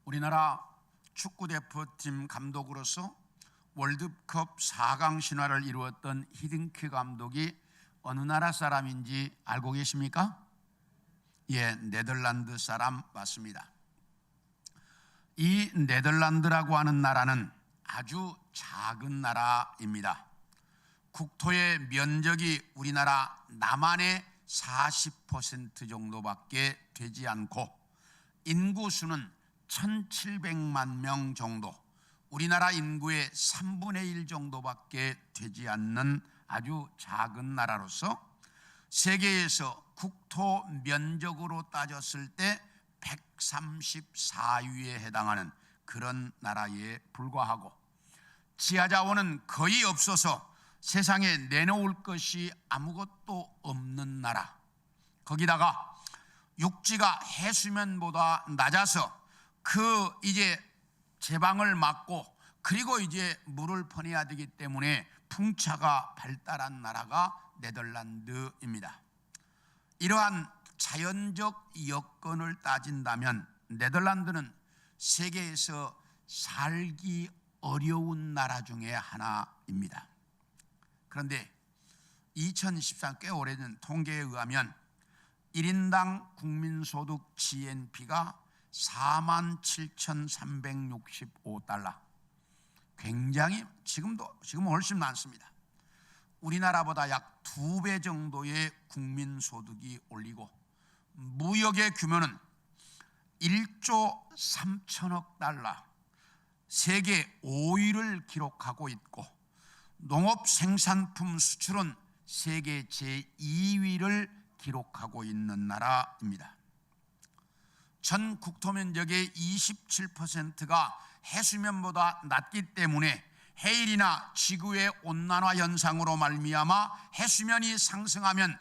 우리나라 축구대표팀 감독으로서 월드컵 4강 신화를 이루었던 히딩크 감독이 어느 나라 사람인지 알고 계십니까? 예, 네덜란드 사람 맞습니다. 이 네덜란드라고 하는 나라는 아주 작은 나라입니다. 국토의 면적이 우리나라 남한의 40% 정도밖에 되지 않고 인구수는 1700만 명 정도, 우리나라 인구의 3분의 1 정도밖에 되지 않는 아주 작은 나라로서 세계에서 국토 면적으로 따졌을 때 134위에 해당하는 그런 나라에 불과하고 지하자원은 거의 없어서 세상에 내놓을 것이 아무것도 없는 나라, 거기다가 육지가 해수면보다 낮아서 이제 제방을 막고 그리고 이제 물을 퍼내야 되기 때문에 풍차가 발달한 나라가 네덜란드입니다. 이러한 자연적 여건을 따진다면 네덜란드는 세계에서 살기 어려운 나라 중에 하나입니다. 그런데 2023 꽤 오래된 통계에 의하면 1인당 국민소득 GNP가 47,365달러, 굉장히 지금 훨씬 많습니다. 우리나라보다 약 2배 정도의 국민소득이 올리고 무역의 규모는 1조 3천억 달러, 세계 5위를 기록하고 있고 농업 생산품 수출은 세계 제2위를 기록하고 있는 나라입니다. 전 국토 면적의 27%가 해수면보다 낮기 때문에 해일이나 지구의 온난화 현상으로 말미암아 해수면이 상승하면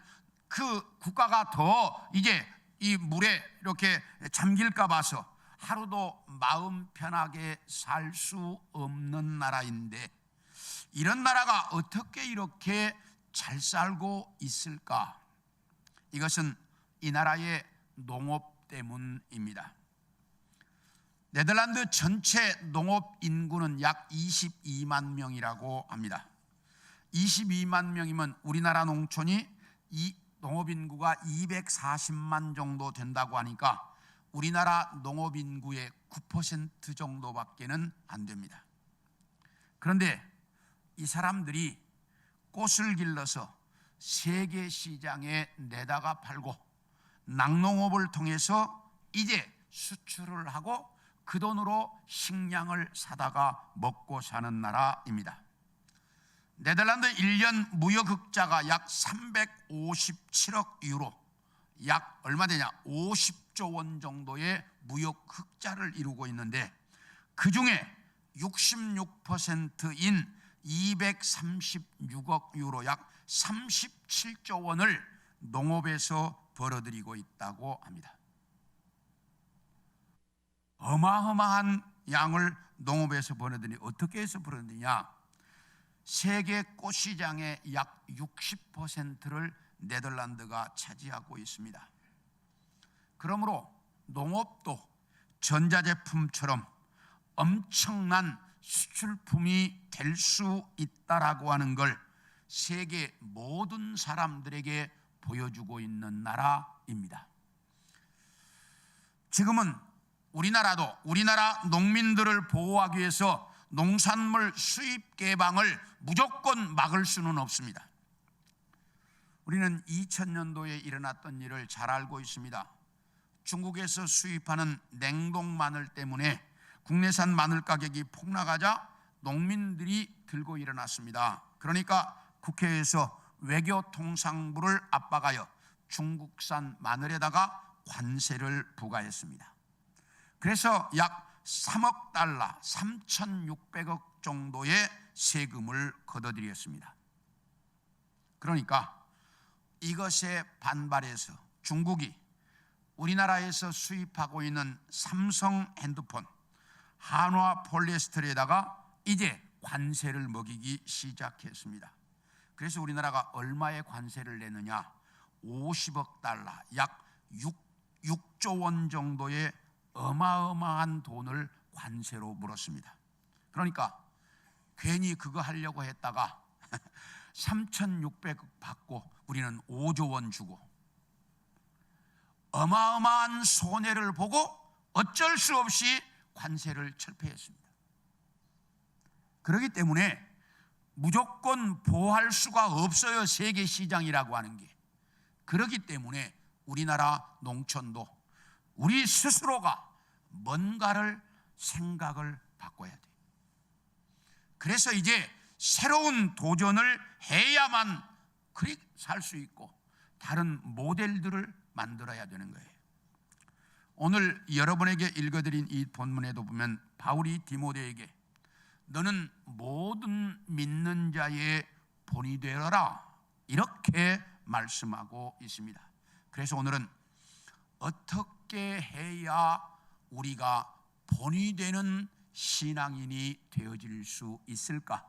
그 국가가 더 이제 이 물에 이렇게 잠길까 봐서 하루도 마음 편하게 살 수 없는 나라인데, 이런 나라가 어떻게 이렇게 잘 살고 있을까? 이것은 이 나라의 농업 때문입니다. 네덜란드 전체 농업 인구는 약 22만 명이라고 합니다. 22만 명이면 우리나라 농촌이 이 농업 인구가 240만 정도 된다고 하니까 우리나라 농업 인구의 9% 정도밖에는 안 됩니다. 그런데 이 사람들이 꽃을 길러서 세계 시장에 내다가 팔고 낙농업을 통해서 이제 수출을 하고 그 돈으로 식량을 사다가 먹고 사는 나라입니다. 네덜란드 1년 무역 흑자가 약 357억 유로, 약 얼마 되냐? 50조 원 정도의 무역 흑자를 이루고 있는데, 그 중에 66%인 236억 유로, 약 37조 원을 농업에서 벌어들이고 있다고 합니다. 어마어마한 양을 농업에서 벌어들이니 어떻게 해서 벌어들이냐? 세계 꽃시장의 약 60%를 네덜란드가 차지하고 있습니다. 그러므로 농업도 전자제품처럼 엄청난 수출품이 될 수 있다라고 하는 걸 세계 모든 사람들에게 보여주고 있는 나라입니다. 지금은 우리나라도 우리나라 농민들을 보호하기 위해서 농산물 수입 개방을 무조건 막을 수는 없습니다. 우리는 2000년도에 일어났던 일을 잘 알고 있습니다. 중국에서 수입하는 냉동 마늘 때문에 국내산 마늘 가격이 폭락하자 농민들이 들고 일어났습니다. 그러니까 국회에서 외교통상부를 압박하여 중국산 마늘에다가 관세를 부과했습니다. 그래서 약 3억 달러, 3,600억 정도의 세금을 걷어들였습니다. 그러니까 이것에 반발해서 중국이 우리나라에서 수입하고 있는 삼성 핸드폰, 한화 폴리에스테르에다가 이제 관세를 먹이기 시작했습니다. 그래서 우리나라가 얼마의 관세를 내느냐? 50억 달러, 약 6조 원 정도의 어마어마한 돈을 관세로 물었습니다. 그러니까 괜히 그거 하려고 했다가 3,600억 받고 우리는 5조 원 주고 어마어마한 손해를 보고 어쩔 수 없이 관세를 철폐했습니다. 그렇기 때문에 무조건 보호할 수가 없어요. 세계 시장이라고 하는 게. 그렇기 때문에 우리나라 농촌도 우리 스스로가 뭔가를 생각을 바꿔야 돼요. 그래서 이제 새로운 도전을 해야만 살 수 있고 다른 모델들을 만들어야 되는 거예요. 오늘 여러분에게 읽어드린 이 본문에도 보면 바울이 디모데에게 너는 모든 믿는 자의 본이 되어라 이렇게 말씀하고 있습니다. 그래서 오늘은 어떻게 해야 우리가 본이 되는 신앙인이 되어질 수 있을까?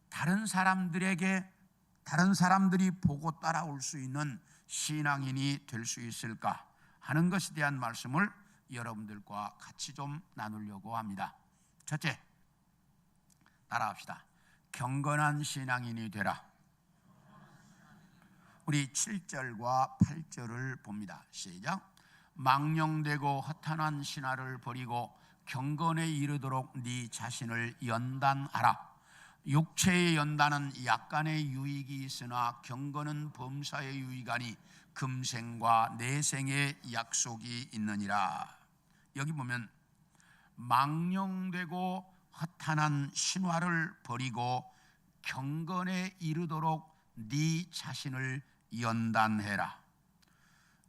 다른 사람들이 보고 따라올 수 있는 신앙인이 될 수 있을까 하는 것에 대한 말씀을 여러분들과 같이 좀 나누려고 합니다. 첫째, 따라합시다. 경건한 신앙인이 되라. 우리 7절과 8절을 봅니다. 시작. 망령되고 허탄한 신화를 버리고 경건에 이르도록 네 자신을 연단하라. 육체의 연단은 약간의 유익이 있으나 경건은 범사의 유익하니 금생과 내생의 약속이 있느니라. 여기 보면 망령되고 허탄한 신화를 버리고 경건에 이르도록 네 자신을 연단해라.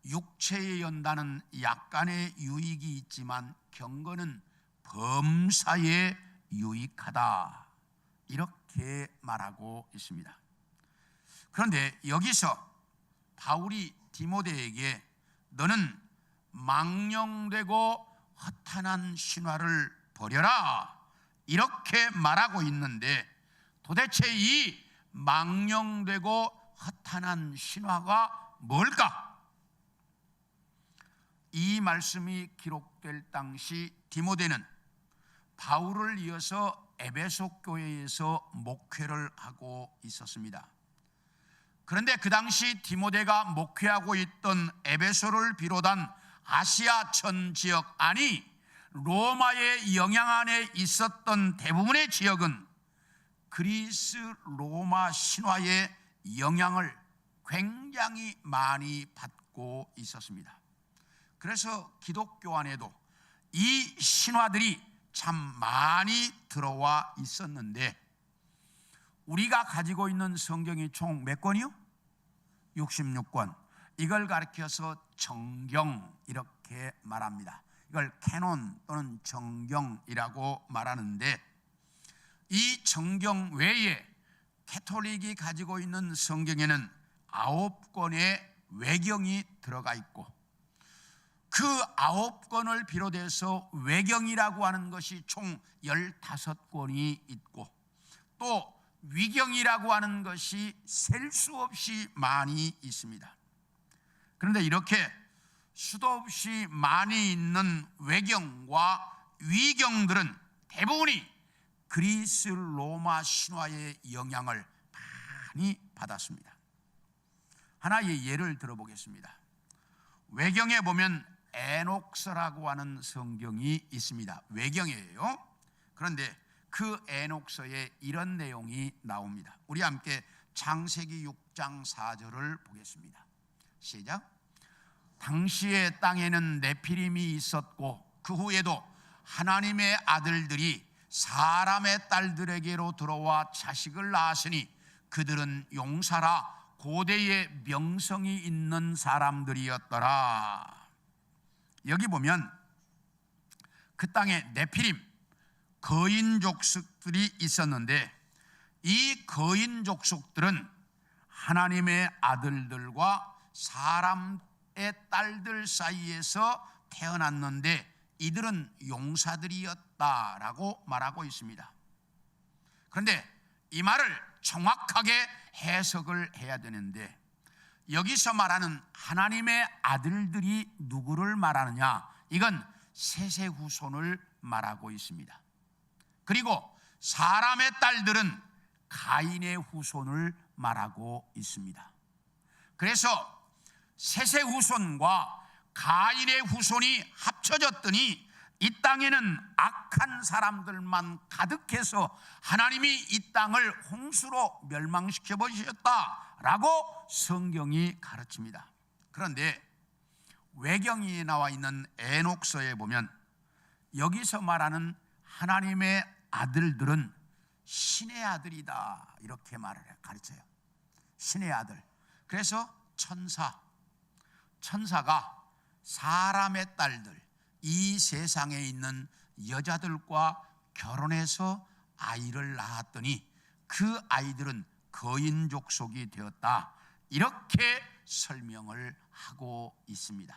육체의 연단은 약간의 유익이 있지만 경건은 범사에 유익하다. 이렇게 말하고 있습니다. 그런데 여기서 바울이 디모데에게 너는 망령되고 허탄한 신화를 버려라 이렇게 말하고 있는데 도대체 이 망령되고 허탄한 신화가 뭘까? 이 말씀이 기록될 당시 디모데는 바울을 이어서 에베소 교회에서 목회를 하고 있었습니다. 그런데 그 당시 디모데가 목회하고 있던 에베소를 비롯한 아시아 전 지역, 아니 로마의 영향 안에 있었던 대부분의 지역은 그리스 로마 신화의 영향을 굉장히 많이 받고 있었습니다. 그래서 기독교 안에도 이 신화들이 참 많이 들어와 있었는데 우리가 가지고 있는 성경이 총 몇 권이요? 66권. 이걸 가리켜서 정경 이렇게 말합니다. 이걸 캐논 또는 정경이라고 말하는데 이 정경 외에 캐톨릭이 가지고 있는 성경에는 9권의 외경이 들어가 있고 그 9권을 비롯해서 외경이라고 하는 것이 총 15권이 있고 또 위경이라고 하는 것이 셀 수 없이 많이 있습니다. 그런데 이렇게 수도 없이 많이 있는 외경과 위경들은 대부분이 그리스 로마 신화의 영향을 많이 받았습니다. 하나의 예를 들어보겠습니다. 외경에 보면 에녹서라고 하는 성경이 있습니다. 외경이에요. 그런데 그 에녹서에 이런 내용이 나옵니다. 우리 함께 창세기 6장 4절을 보겠습니다. 시작. 당시의 땅에는 네피림이 있었고 그 후에도 하나님의 아들들이 사람의 딸들에게로 들어와 자식을 낳았으니 그들은 용사라 고대의 명성이 있는 사람들이었더라. 여기 보면 그 땅에 네피림 거인 족속들이 있었는데, 이 거인 족속들은 하나님의 아들들과 사람의 딸들 사이에서 태어났는데 이들은 용사들이었다라고 말하고 있습니다. 그런데 이 말을 정확하게 해석을 해야 되는데, 여기서 말하는 하나님의 아들들이 누구를 말하느냐? 이건 셋의 후손을 말하고 있습니다. 그리고 사람의 딸들은 가인의 후손을 말하고 있습니다. 그래서 셋의 후손과 가인의 후손이 합쳐졌더니 이 땅에는 악한 사람들만 가득해서 하나님이 이 땅을 홍수로 멸망시켜 버리셨다라고 성경이 가르칩니다. 그런데 외경이 나와 있는 에녹서에 보면 여기서 말하는 하나님의 아들들은 신의 아들이다, 이렇게 말을 가르쳐요. 신의 아들. 그래서 천사가 사람의 딸들, 이 세상에 있는 여자들과 결혼해서 아이를 낳았더니 그 아이들은 거인 족속이 되었다, 이렇게 설명을 하고 있습니다.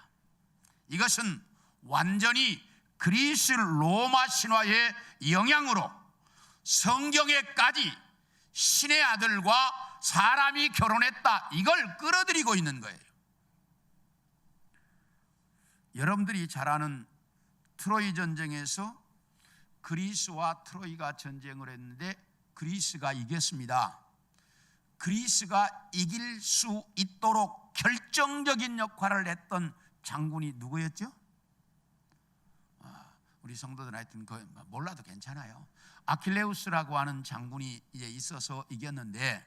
이것은 완전히 그리스 로마 신화의 영향으로 성경에까지 신의 아들과 사람이 결혼했다, 이걸 끌어들이고 있는 거예요. 여러분들이 잘 아는 트로이 전쟁에서 그리스와 트로이가 전쟁을 했는데 그리스가 이겼습니다. 그리스가 이길 수 있도록 결정적인 역할을 했던 장군이 누구였죠? 우리 성도들 하여튼 몰라도 괜찮아요. 아킬레우스라고 하는 장군이 이제 있어서 이겼는데,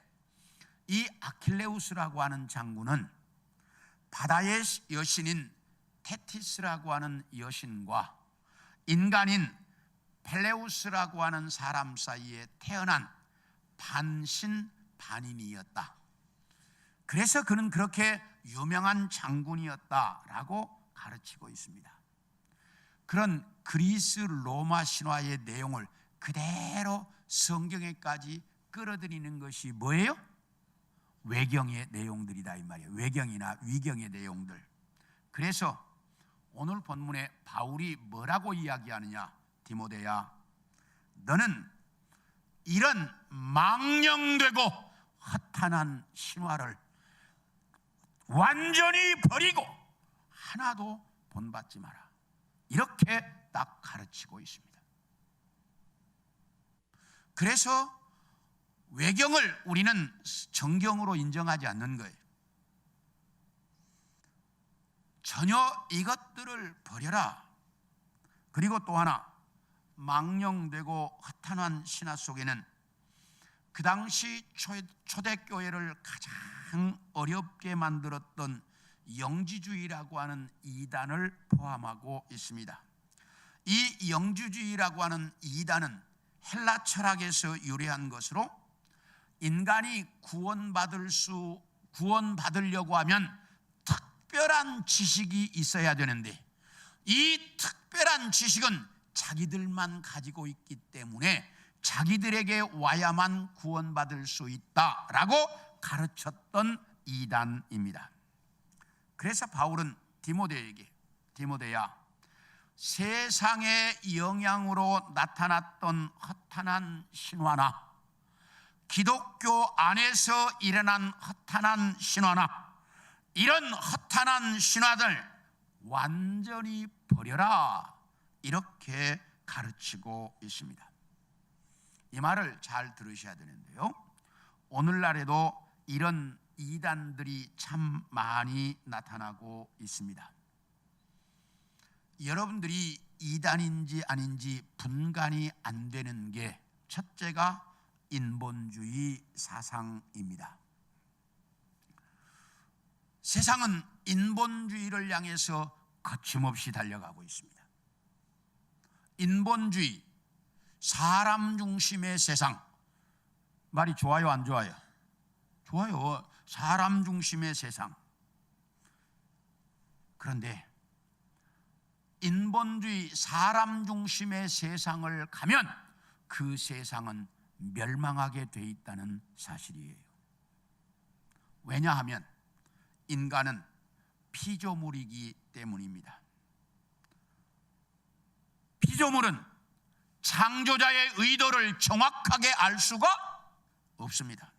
이 아킬레우스라고 하는 장군은 바다의 여신인 테티스라고 하는 여신과 인간인 펠레우스라고 하는 사람 사이에 태어난 반신 반인이었다. 그래서 그는 그렇게 유명한 장군이었다라고 가르치고 있습니다. 그런 그리스 로마 신화의 내용을 그대로 성경에까지 끌어들이는 것이 뭐예요? 외경의 내용들이다, 이 말이에요. 외경이나 위경의 내용들. 그래서 오늘 본문에 바울이 뭐라고 이야기하느냐? 디모데야, 너는 이런 망령되고 허탄한 신화를 완전히 버리고 하나도 본받지 마라, 이렇게 딱 가르치고 있습니다. 그래서 외경을 우리는 정경으로 인정하지 않는 거예요. 전혀 이것들을 버려라. 그리고 또 하나, 망령되고 허탄한 신화 속에는 그 당시 초대교회를 가장 어렵게 만들었던 영지주의라고 하는 이단을 포함하고 있습니다. 이 영지주의라고 하는 이단은 헬라 철학에서 유래한 것으로, 인간이 구원받으려고 하면 특별한 지식이 있어야 되는데, 이 특별한 지식은 자기들만 가지고 있기 때문에 자기들에게 와야만 구원받을 수 있다라고 가르쳤던 이단입니다. 그래서 바울은 디모데에게, 디모데야, 세상의 영향으로 나타났던 허탄한 신화나 기독교 안에서 일어난 허탄한 신화나 이런 허탄한 신화들 완전히 버려라, 이렇게 가르치고 있습니다. 이 말을 잘 들으셔야 되는데요, 오늘날에도 이런 이단들이 참 많이 나타나고 있습니다. 여러분들이 이단인지 아닌지 분간이 안 되는 게 첫째가 인본주의 사상입니다. 세상은 인본주의를 향해서 거침없이 달려가고 있습니다. 인본주의, 사람 중심의 세상. 말이 좋아요, 안 좋아요? 좋아요. 사람 중심의 세상. 그런데 인본주의 사람 중심의 세상을 가면 그 세상은 멸망하게 돼 있다는 사실이에요. 왜냐하면 인간은 피조물이기 때문입니다. 피조물은 창조자의 의도를 정확하게 알 수가 없습니다.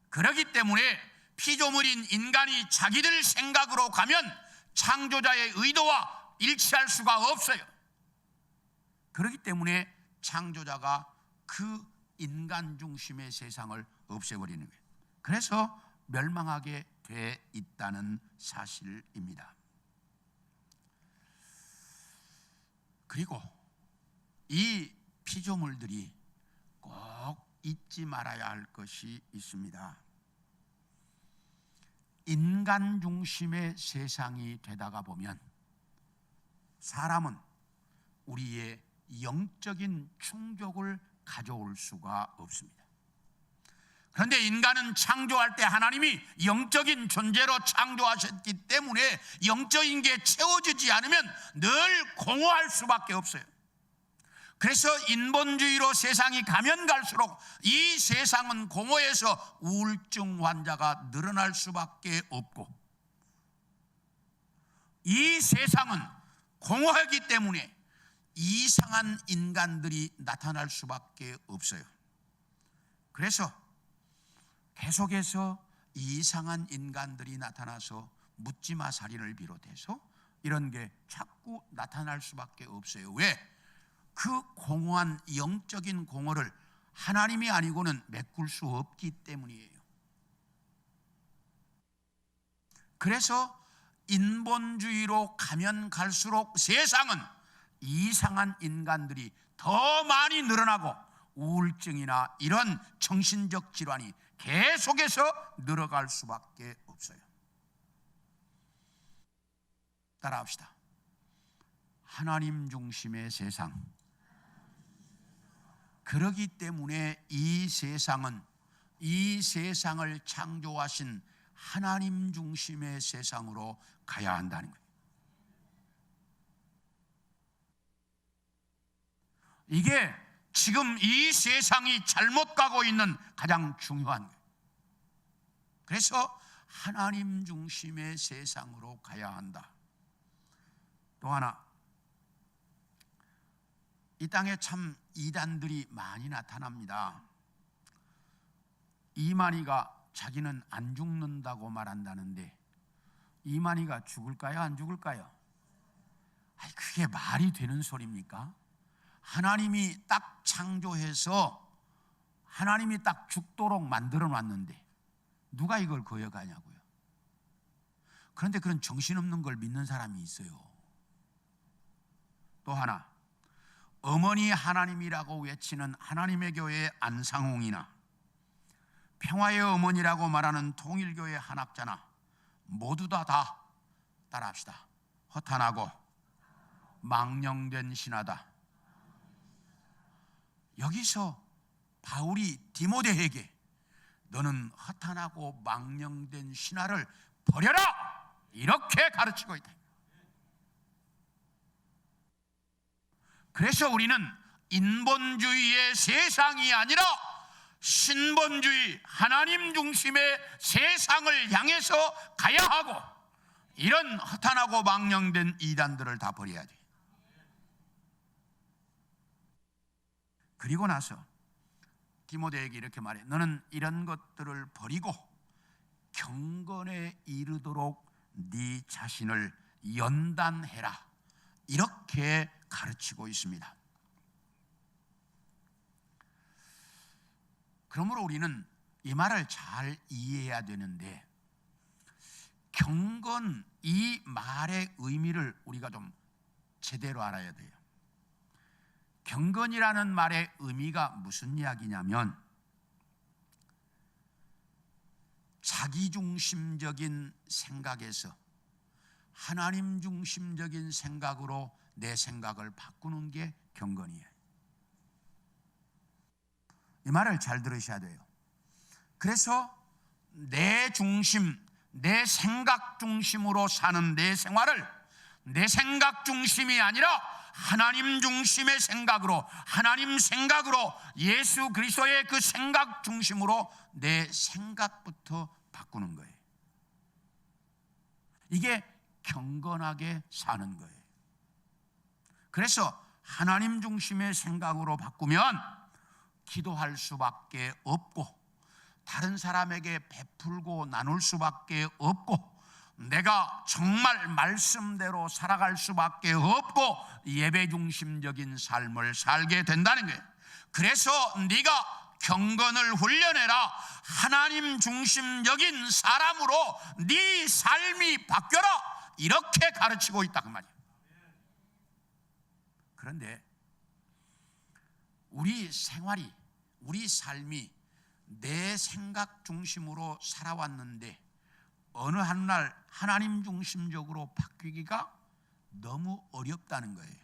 그렇기 때문에 피조물인 인간이 자기들 생각으로 가면 창조자의 의도와 일치할 수가 없어요. 그렇기 때문에 창조자가 그 인간 중심의 세상을 없애버리는 거예요. 그래서 멸망하게 돼 있다는 사실입니다. 그리고 이 피조물들이 꼭 잊지 말아야 할 것이 있습니다. 인간 중심의 세상이 되다가 보면 사람은 우리의 영적인 충족을 가져올 수가 없습니다. 그런데 인간은 창조할 때 하나님이 영적인 존재로 창조하셨기 때문에 영적인 게 채워지지 않으면 늘 공허할 수밖에 없어요. 그래서 인본주의로 세상이 가면 갈수록 이 세상은 공허해서 우울증 환자가 늘어날 수밖에 없고, 이 세상은 공허하기 때문에 이상한 인간들이 나타날 수밖에 없어요. 그래서 계속해서 이상한 인간들이 나타나서 묻지마 살인을 비롯해서 이런 게 자꾸 나타날 수밖에 없어요. 왜? 그 공허한 영적인 공허를 하나님이 아니고는 메꿀 수 없기 때문이에요. 그래서 인본주의로 가면 갈수록 세상은 이상한 인간들이 더 많이 늘어나고 우울증이나 이런 정신적 질환이 계속해서 늘어갈 수밖에 없어요. 따라합시다. 하나님 중심의 세상. 그러기 때문에 이 세상은 이 세상을 창조하신 하나님 중심의 세상으로 가야 한다는 거예요. 이게 지금 이 세상이 잘못 가고 있는 가장 중요한 거예요. 그래서 하나님 중심의 세상으로 가야 한다. 또 하나, 이 땅에 참 이단들이 많이 나타납니다. 이만희가 자기는 안 죽는다고 말한다는데 이만희가 죽을까요? 안 죽을까요? 아니, 그게 말이 되는 소리입니까? 하나님이 딱 창조해서 하나님이 딱 죽도록 만들어 놨는데 누가 이걸 거역하냐고요. 그런데 그런 정신없는 걸 믿는 사람이 있어요. 또 하나, 어머니 하나님이라고 외치는 하나님의 교회의 안상홍이나 평화의 어머니라고 말하는 통일교회 한학자나 모두 다 따라합시다. 허탄하고 망령된 신하다. 여기서 바울이 디모데에게 너는 허탄하고 망령된 신하를 버려라 이렇게 가르치고 있다. 그래서 우리는 인본주의의 세상이 아니라 신본주의 하나님 중심의 세상을 향해서 가야 하고, 이런 허탄하고 망령된 이단들을 다 버려야 돼. 그리고 나서 디모데에게 이렇게 말해. 너는 이런 것들을 버리고 경건에 이르도록 네 자신을 연단해라. 이렇게 가르치고 있습니다. 그러므로 우리는 이 말을 잘 이해해야 되는데, 경건, 이 말의 의미를 우리가 좀 제대로 알아야 돼요. 경건이라는 말의 의미가 무슨 이야기냐면, 자기중심적인 생각에서 하나님 중심적인 생각으로 내 생각을 바꾸는 게 경건이에요. 이 말을 잘 들으셔야 돼요. 그래서 내 중심, 내 생각 중심으로 사는 내 생활을 내 생각 중심이 아니라 하나님 중심의 생각으로, 하나님 생각으로, 예수 그리스도의 그 생각 중심으로 내 생각부터 바꾸는 거예요. 이게 경건하게 사는 거예요. 그래서 하나님 중심의 생각으로 바꾸면 기도할 수밖에 없고, 다른 사람에게 베풀고 나눌 수밖에 없고, 내가 정말 말씀대로 살아갈 수밖에 없고, 예배 중심적인 삶을 살게 된다는 거예요. 그래서 네가 경건을 훈련해라, 하나님 중심적인 사람으로 네 삶이 바뀌어라, 이렇게 가르치고 있다 그 말이에요. 그런데 우리 생활이, 우리 삶이 내 생각 중심으로 살아왔는데 어느 한날 하나님 중심적으로 바뀌기가 너무 어렵다는 거예요.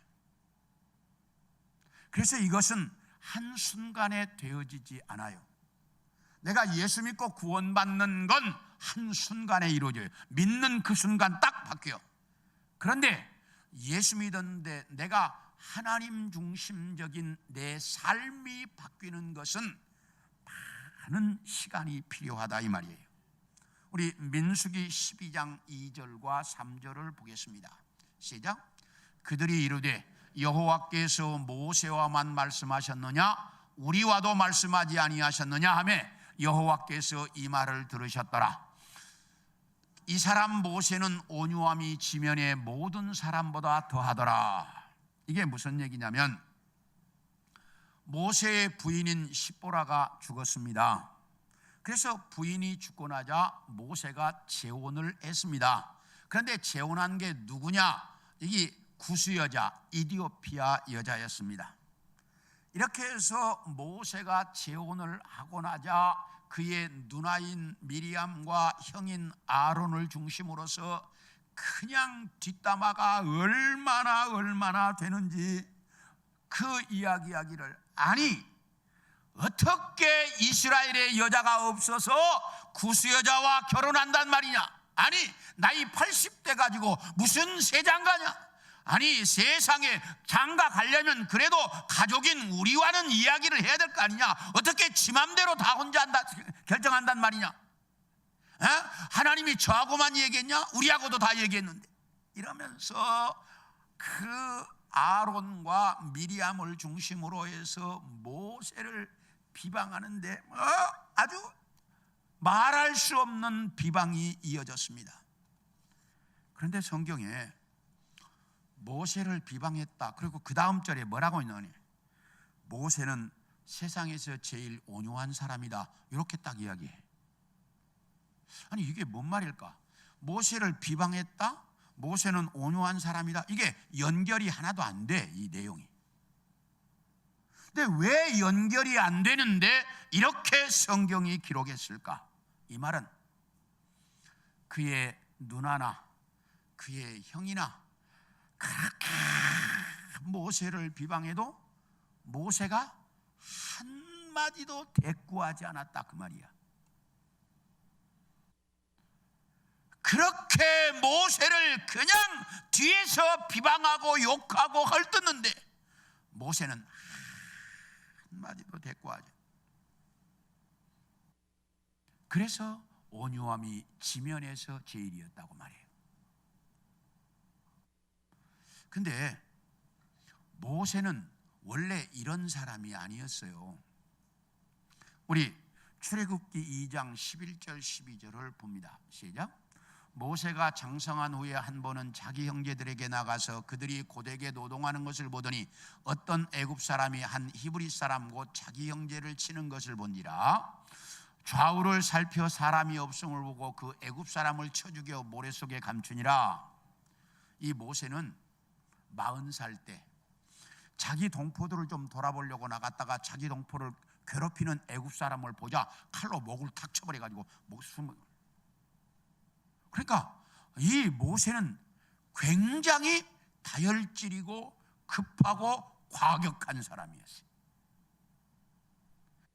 그래서 이것은 한순간에 되어지지 않아요. 내가 예수 믿고 구원받는 건 한순간에 이루어져요. 믿는 그 순간 딱 바뀌어요. 그런데 예수 믿었는데 내가 하나님 중심적인 내 삶이 바뀌는 것은 많은 시간이 필요하다 이 말이에요. 우리 민수기 12장 2절과 3절을 보겠습니다. 시작. 그들이 이르되 여호와께서 모세와만 말씀하셨느냐 우리와도 말씀하지 아니하셨느냐 하며 여호와께서 이 말을 들으셨더라. 이 사람 모세는 온유함이 지면의 모든 사람보다 더하더라. 이게 무슨 얘기냐면 모세의 부인인 시보라가 죽었습니다. 그래서 부인이 죽고 나자 모세가 재혼을 했습니다. 그런데 재혼한 게 누구냐? 이게 구스 여자, 이디오피아 여자였습니다. 이렇게 해서 모세가 재혼을 하고 나자 그의 누나인 미리암과 형인 아론을 중심으로서 그냥 뒷담화가 얼마나 되는지 그 이야기하기를, 아니 어떻게 이스라엘의 여자가 없어서 구스 여자와 결혼한단 말이냐? 아니 나이 80대 가지고 무슨 새 장가냐? 아니 세상에 장가 가려면 그래도 가족인 우리와는 이야기를 해야 될 거 아니냐? 어떻게 지 맘대로 다 혼자 결정한단 말이냐? 하나님이 저하고만 얘기했냐? 우리하고도 다 얘기했는데. 이러면서 그 아론과 미리암을 중심으로 해서 모세를 비방하는데 아주 말할 수 없는 비방이 이어졌습니다. 그런데 성경에 모세를 비방했다, 그리고 그 다음 절에 뭐라고 있느냐? 모세는 세상에서 제일 온유한 사람이다, 이렇게 딱 이야기해. 아니 이게 뭔 말일까? 모세를 비방했다, 모세는 온유한 사람이다, 이게 연결이 하나도 안 돼, 이 내용이. 근데 왜 연결이 안 되는데 이렇게 성경이 기록했을까? 이 말은 그의 누나나 그의 형이나 그렇게 모세를 비방해도 모세가 한마디도 대꾸하지 않았다 그 말이야. 그렇게 모세를 그냥 뒤에서 비방하고 욕하고 헐뜯는데 모세는 한마디도 대꾸하지. 그래서 온유함이 지면에서 제일이었다고 말해요. 근데 모세는 원래 이런 사람이 아니었어요. 우리 출애굽기 2장 11절 12절을 봅니다. 시작. 모세가 장성한 후에 한 번은 자기 형제들에게 나가서 그들이 고되게 노동하는 것을 보더니 어떤 애굽 사람이 한 히브리 사람 곧 자기 형제를 치는 것을 본지라. 좌우를 살펴 사람이 없음을 보고 그 애굽 사람을 쳐 죽여 모래 속에 감추니라. 이 모세는 40살 때 자기 동포들을 좀 돌아보려고 나갔다가 자기 동포를 괴롭히는 애굽 사람을 보자 칼로 목을 탁 쳐버려가지고 목숨을. 그러니까 이 모세는 굉장히 다혈질이고 급하고 과격한 사람이었어요.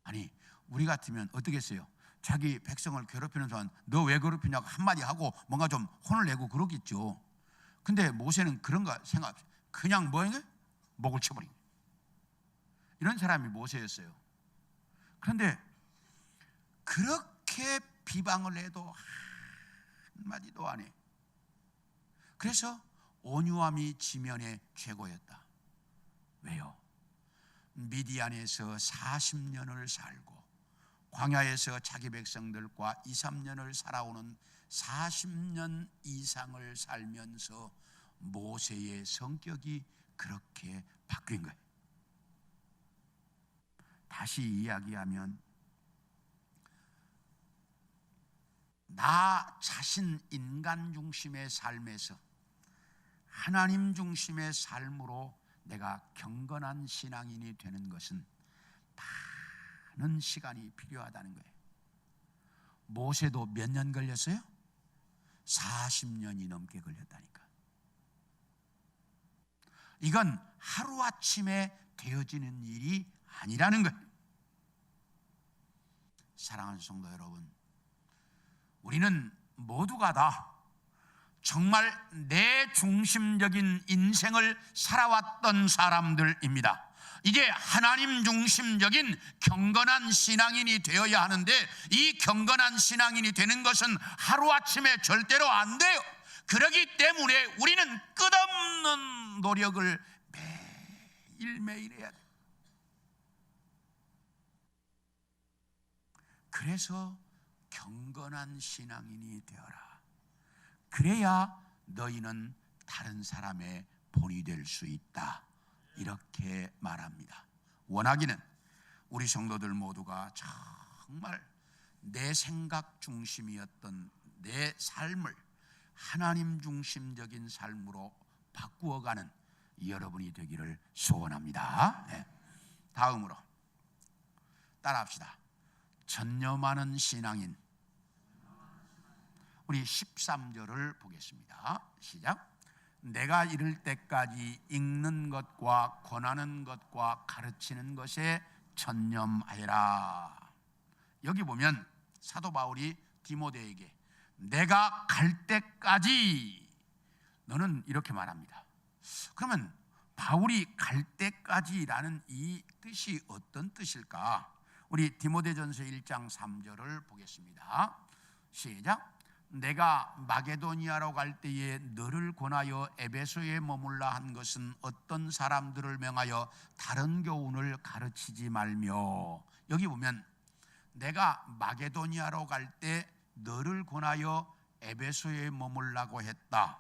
아니 우리 같으면 어떻게 했어요? 자기 백성을 괴롭히는 사람 너 왜 괴롭히냐고 한마디 하고 뭔가 좀 혼을 내고 그러겠죠. 근데 모세는 그런 거 생각 없이 그냥 뭐인가? 목을 쳐버린 거예요. 이런 사람이 모세였어요. 그런데 그렇게 비방을 해도 한마디도 안 해. 그래서 온유함이 지면의 최고였다. 왜요? 미디안에서 40년을 살고 광야에서 자기 백성들과 2, 3년을 살아오는 40년 이상을 살면서 모세의 성격이 그렇게 바뀐 거예요. 다시 이야기하면 나 자신 인간 중심의 삶에서 하나님 중심의 삶으로 내가 경건한 신앙인이 되는 것은 많은 시간이 필요하다는 거예요. 모세도 몇 년 걸렸어요? 40년이 넘게 걸렸다니까. 이건 하루아침에 되어지는 일이 아니라는 거예요. 사랑하는 성도 여러분, 우리는 모두가 다 정말 내 중심적인 인생을 살아왔던 사람들입니다. 이제 하나님 중심적인 경건한 신앙인이 되어야 하는데 이 경건한 신앙인이 되는 것은 하루아침에 절대로 안 돼요. 그렇기 때문에 우리는 끝없는 노력을 매일매일 해야 돼요. 그래서 경건한 신앙인이 되어라. 그래야 너희는 다른 사람의 본이 될 수 있다. 이렇게 말합니다. 원하기는 우리 성도들 모두가 정말 내 생각 중심이었던 내 삶을 하나님 중심적인 삶으로 바꾸어가는 여러분이 되기를 소원합니다. 네. 다음으로 따라합시다. 전념하는 신앙인. 우리 13절을 보겠습니다. 시작. 내가 이를 때까지 읽는 것과 권하는 것과 가르치는 것에 전념하여라. 여기 보면 사도 바울이 디모데에게 내가 갈 때까지 너는 이렇게 말합니다. 그러면 바울이 갈 때까지라는 이 뜻이 어떤 뜻일까? 우리 디모데전서 1장 3절을 보겠습니다. 시작. 내가 마게도니아로 갈 때에 너를 권하여 에베소에 머물라 한 것은 어떤 사람들을 명하여 다른 교훈을 가르치지 말며. 여기 보면 내가 마게도니아로 갈 때 너를 권하여 에베소에 머물라고 했다.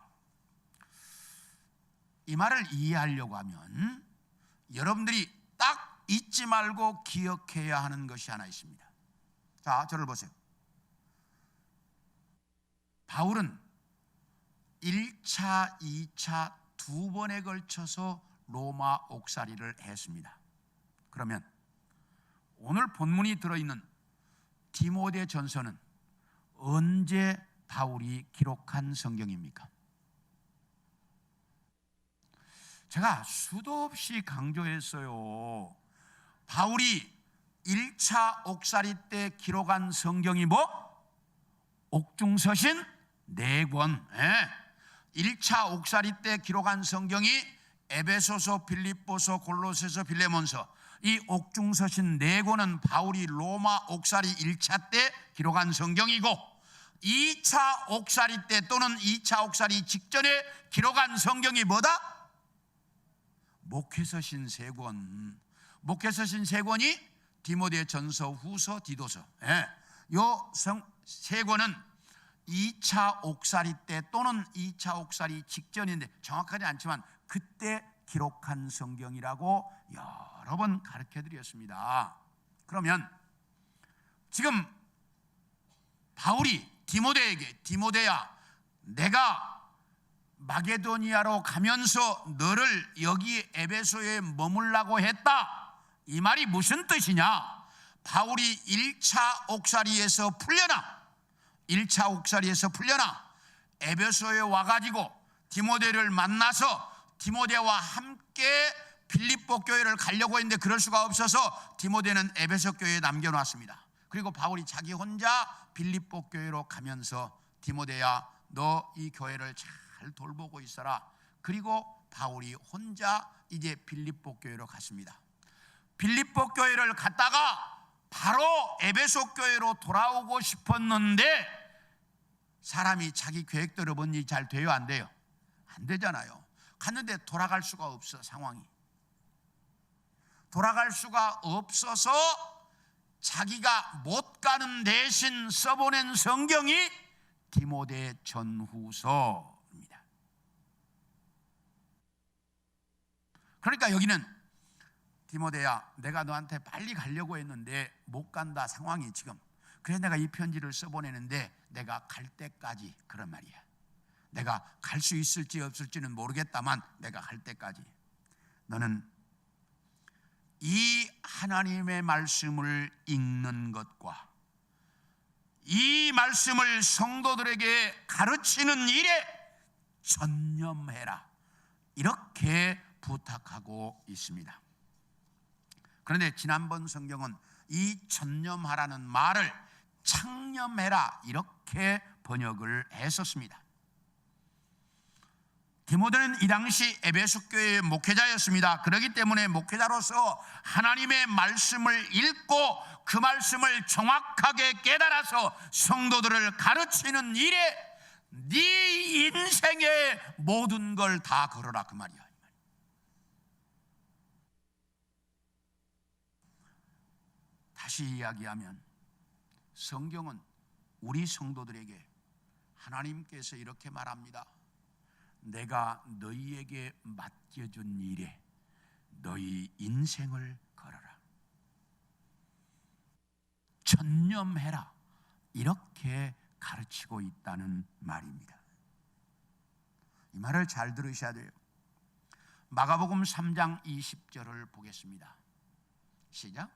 이 말을 이해하려고 하면 여러분들이 딱 잊지 말고 기억해야 하는 것이 하나 있습니다. 자, 저를 보세요. 바울은 1차, 2차 두 번에 걸쳐서 로마 옥살이를 했습니다. 그러면 오늘 본문이 들어있는 디모데 전서는 언제 바울이 기록한 성경입니까? 제가 수도 없이 강조했어요. 바울이 1차 옥살이 때 기록한 성경이 뭐? 옥중서신 4권. 1차 옥살이 때 기록한 성경이 에베소서, 빌립보서, 골로새서, 빌레몬서. 이 옥중서신 4권은 바울이 로마 옥살이 1차 때 기록한 성경이고 2차 옥살이 때 또는 2차 옥살이 직전에 기록한 성경이 뭐다? 목회서신 3권. 목회서신 3권이 디모데 전서, 후서, 디도서. 요 3권은 2차 옥살이 때 또는 2차 옥살이 직전인데 정확하지 않지만 그때 기록한 성경이라고 여러 번 가르쳐 드렸습니다. 그러면 지금 바울이 디모데에게 디모데야 내가 마게도니아로 가면서 너를 여기 에베소에 머물라고 했다. 이 말이 무슨 뜻이냐? 바울이 1차 옥살이에서 풀려나 1차 옥살이에서 풀려나 에베소에 와가지고 디모데를 만나서 디모데와 함께 빌립보 교회를 가려고 했는데 그럴 수가 없어서 디모데는 에베소 교회에 남겨놨습니다. 그리고 바울이 자기 혼자 빌립보 교회로 가면서 디모데야, 너 이 교회를 잘 돌보고 있어라. 그리고 바울이 혼자 이제 빌립보 교회로 갔습니다. 빌립보 교회를 갔다가 바로 에베소 교회로 돌아오고 싶었는데 사람이 자기 계획대로 뭔지 잘 돼요, 안 돼요? 안 되잖아요. 갔는데 돌아갈 수가 없어. 상황이 돌아갈 수가 없어서 자기가 못 가는 대신 써보낸 성경이 디모데 전후서입니다. 그러니까 여기는 디모데야, 내가 너한테 빨리 가려고 했는데 못 간다 상황이 지금. 그래서 내가 이 편지를 써보내는데 내가 갈 때까지, 그런 말이야. 내가 갈 수 있을지 없을지는 모르겠다만 내가 갈 때까지 너는 이 하나님의 말씀을 읽는 것과 이 말씀을 성도들에게 가르치는 일에 전념해라, 이렇게 부탁하고 있습니다. 그런데 지난번 성경은 이 전념하라는 말을 창념해라 이렇게 번역을 했었습니다. 디모데는 이 당시 에베소 교회의 목회자였습니다. 그렇기 때문에 목회자로서 하나님의 말씀을 읽고 그 말씀을 정확하게 깨달아서 성도들을 가르치는 일에 네 인생의 모든 걸 다 걸어라, 그 말이야. 다시 이야기하면 성경은 우리 성도들에게 하나님께서 이렇게 말합니다. 내가 너희에게 맡겨준 일에 너희 인생을 걸어라, 전념해라, 이렇게 가르치고 있다는 말입니다. 이 말을 잘 들으셔야 돼요. 마가복음 3장 20절을 보겠습니다. 시작.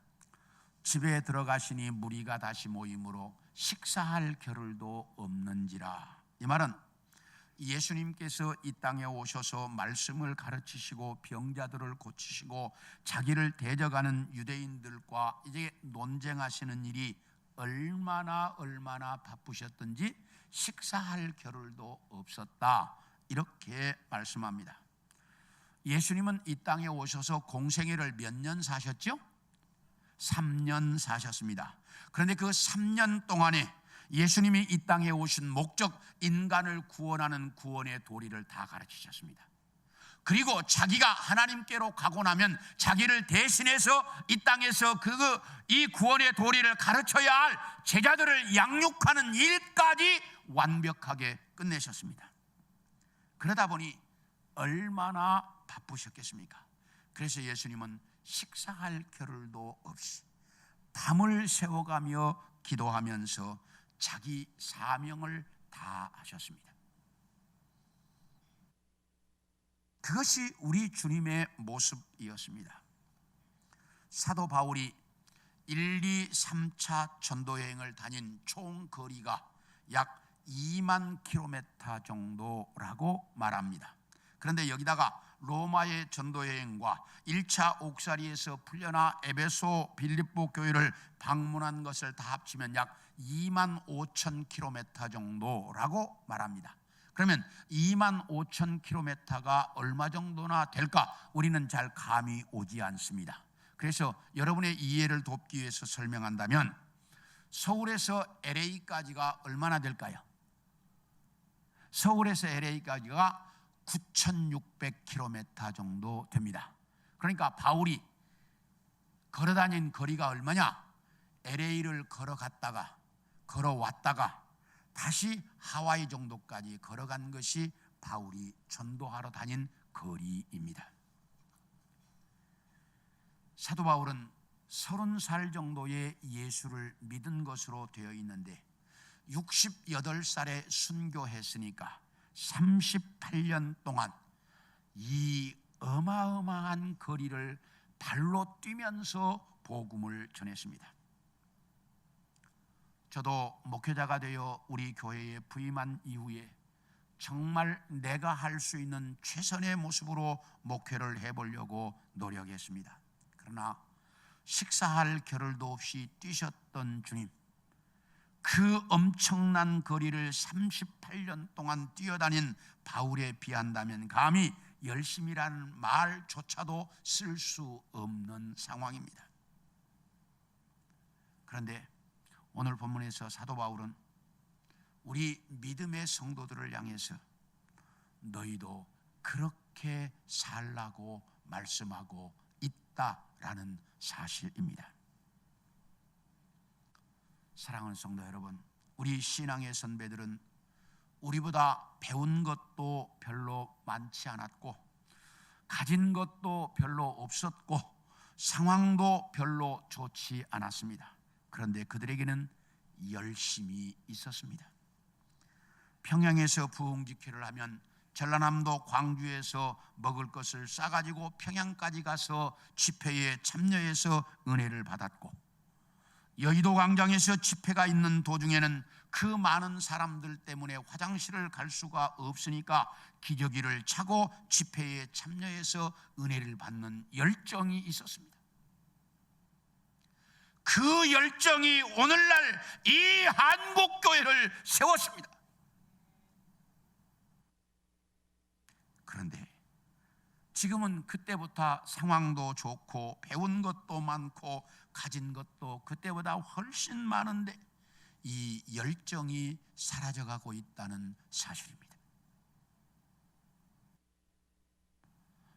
집에 들어가시니 무리가 다시 모이므로 식사할 겨를도 없는지라. 이 말은 예수님께서 이 땅에 오셔서 말씀을 가르치시고 병자들을 고치시고 자기를 대적하는 유대인들과 이제 논쟁하시는 일이 얼마나 바쁘셨던지 식사할 겨를도 없었다, 이렇게 말씀합니다. 예수님은 이 땅에 오셔서 공생애를 몇 년 사셨죠? 3년 사셨습니다. 그런데 그 3년 동안에 예수님이 이 땅에 오신 목적, 인간을 구원하는 구원의 도리를 다 가르치셨습니다. 그리고 자기가 하나님께로 가고 나면 자기를 대신해서 이 땅에서 이 구원의 도리를 가르쳐야 할 제자들을 양육하는 일까지 완벽하게 끝내셨습니다. 그러다 보니 얼마나 바쁘셨겠습니까? 그래서 예수님은 식사할 겨를도 없이 밤을 새워가며 기도하면서 자기 사명을 다 하셨습니다. 그것이 우리 주님의 모습이었습니다. 사도 바울이 1, 2, 3차 전도 여행을 다닌 총 거리가 약 2만 킬로미터 정도라고 말합니다. 그런데 여기다가 로마의 전도 여행과 1차 옥살이에서 풀려나 에베소 빌립보 교회를 방문한 것을 다 합치면 약 2만 5천 킬로미터 정도라고 말합니다. 그러면 2만 5천 킬로미터가 얼마 정도나 될까? 우리는 잘 감이 오지 않습니다. 그래서 여러분의 이해를 돕기 위해서 설명한다면 서울에서 LA까지가 얼마나 될까요? 서울에서 LA까지가 9,600km 정도 됩니다. 그러니까 바울이 걸어다닌 거리가 얼마냐? LA를 걸어갔다가 걸어왔다가 다시 하와이 정도까지 걸어간 것이 바울이 전도하러 다닌 거리입니다. 사도 바울은 30살 정도의 예수를 믿은 것으로 되어 있는데 68살에 순교했으니까 38년 동안 이 어마어마한 거리를 발로 뛰면서 복음을 전했습니다. 저도 목회자가 되어 우리 교회에 부임한 이후에 정말 내가 할 수 있는 최선의 모습으로 목회를 해보려고 노력했습니다. 그러나 식사할 겨를도 없이 뛰셨던 주님, 그 엄청난 거리를 38년 동안 뛰어다닌 바울에 비한다면 감히 열심이라는 말조차도 쓸 수 없는 상황입니다. 그런데 오늘 본문에서 사도 바울은 우리 믿음의 성도들을 향해서 너희도 그렇게 살라고 말씀하고 있다라는 사실입니다. 사랑하는 성도 여러분, 우리 신앙의 선배들은 우리보다 배운 것도 별로 많지 않았고 가진 것도 별로 없었고 상황도 별로 좋지 않았습니다. 그런데 그들에게는 열심이 있었습니다. 평양에서 부흥집회를 하면 전라남도 광주에서 먹을 것을 싸가지고 평양까지 가서 집회에 참여해서 은혜를 받았고, 여의도 광장에서 집회가 있는 도중에는 그 많은 사람들 때문에 화장실을 갈 수가 없으니까 기저귀를 차고 집회에 참여해서 은혜를 받는 열정이 있었습니다. 그 열정이 오늘날 이 한국교회를 세웠습니다. 그런데 지금은 그때보다 상황도 좋고 배운 것도 많고 가진 것도 그때보다 훨씬 많은데 이 열정이 사라져가고 있다는 사실입니다.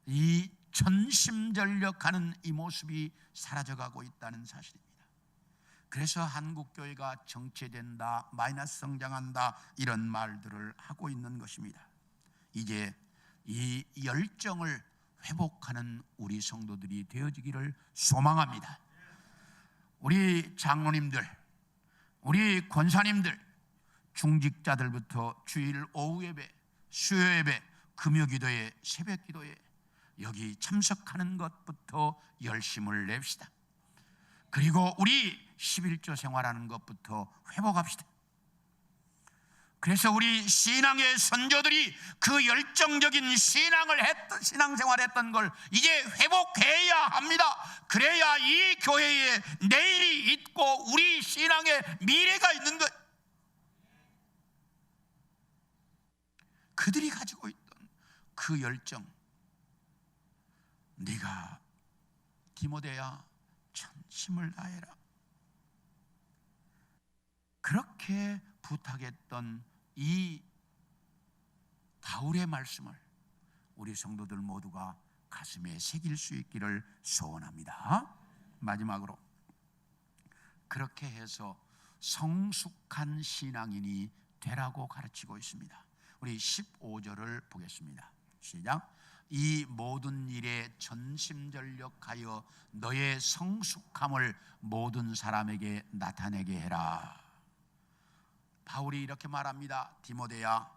이 전심전력하는 이 모습이 사라져가고 있다는 사실입니다. 그래서 한국교회가 정체된다, 마이너스 성장한다, 이런 말들을 하고 있는 것입니다. 이제 이 열정을 회복하는 우리 성도들이 되어지기를 소망합니다. 우리 장로님들, 우리 권사님들, 중직자들부터 주일 오후 예배, 수요 예배, 금요 기도회, 새벽 기도회 여기 참석하는 것부터 열심을 냅시다. 그리고 우리 11조 생활하는 것부터 회복합시다. 그래서 우리 신앙의 선조들이 그 열정적인 신앙생활을 했던 걸 이제 회복해야 합니다. 그래야 이 교회에 내일이 있고 우리 신앙의 미래가 있는 것. 그들이 가지고 있던 그 열정, 네가 디모데야 전심을 다해라, 그렇게 부탁했던 이 바울의 말씀을 우리 성도들 모두가 가슴에 새길 수 있기를 소원합니다. 마지막으로 그렇게 해서 성숙한 신앙인이 되라고 가르치고 있습니다. 우리 15절을 보겠습니다. 시작. 이 모든 일에 전심전력하여 너의 성숙함을 모든 사람에게 나타내게 해라. 바울이 이렇게 말합니다. 디모데야,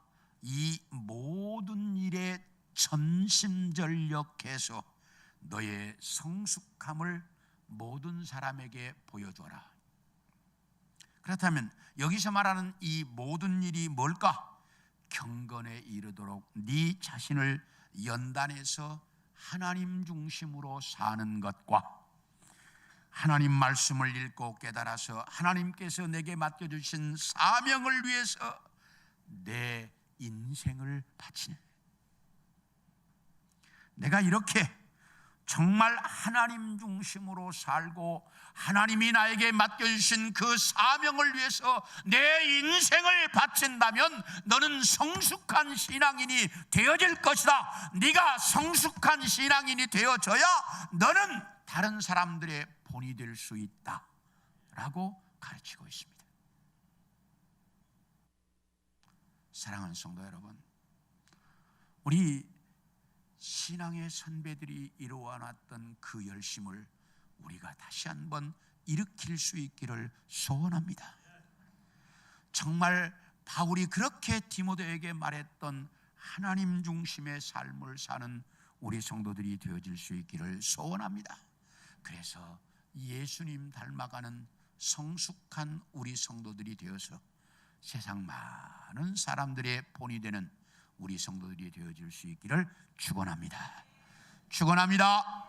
이 모든 일에 전심전력해서 너의 성숙함을 모든 사람에게 보여줘라. 그렇다면 여기서 말하는 이 모든 일이 뭘까? 경건에 이르도록 네 자신을 연단해서 하나님 중심으로 사는 것과 하나님 말씀을 읽고 깨달아서 하나님께서 내게 맡겨주신 사명을 위해서 내 인생을 바치는, 내가 이렇게 정말 하나님 중심으로 살고 하나님이 나에게 맡겨주신 그 사명을 위해서 내 인생을 바친다면 너는 성숙한 신앙인이 되어질 것이다. 네가 성숙한 신앙인이 되어져야 너는 다른 사람들의 본이 될 수 있다 라고 가르치고 있습니다. 사랑하는 성도 여러분, 우리 신앙의 선배들이 이루어놨던 그 열심을 우리가 다시 한번 일으킬 수 있기를 소원합니다. 정말 바울이 그렇게 디모데에게 말했던 하나님 중심의 삶을 사는 우리 성도들이 되어질 수 있기를 소원합니다. 그래서 예수님 닮아가는 성숙한 우리 성도들이 되어서 세상 많은 사람들의 본이 되는 우리 성도들이 되어질 수 있기를 축원합니다. 축원합니다.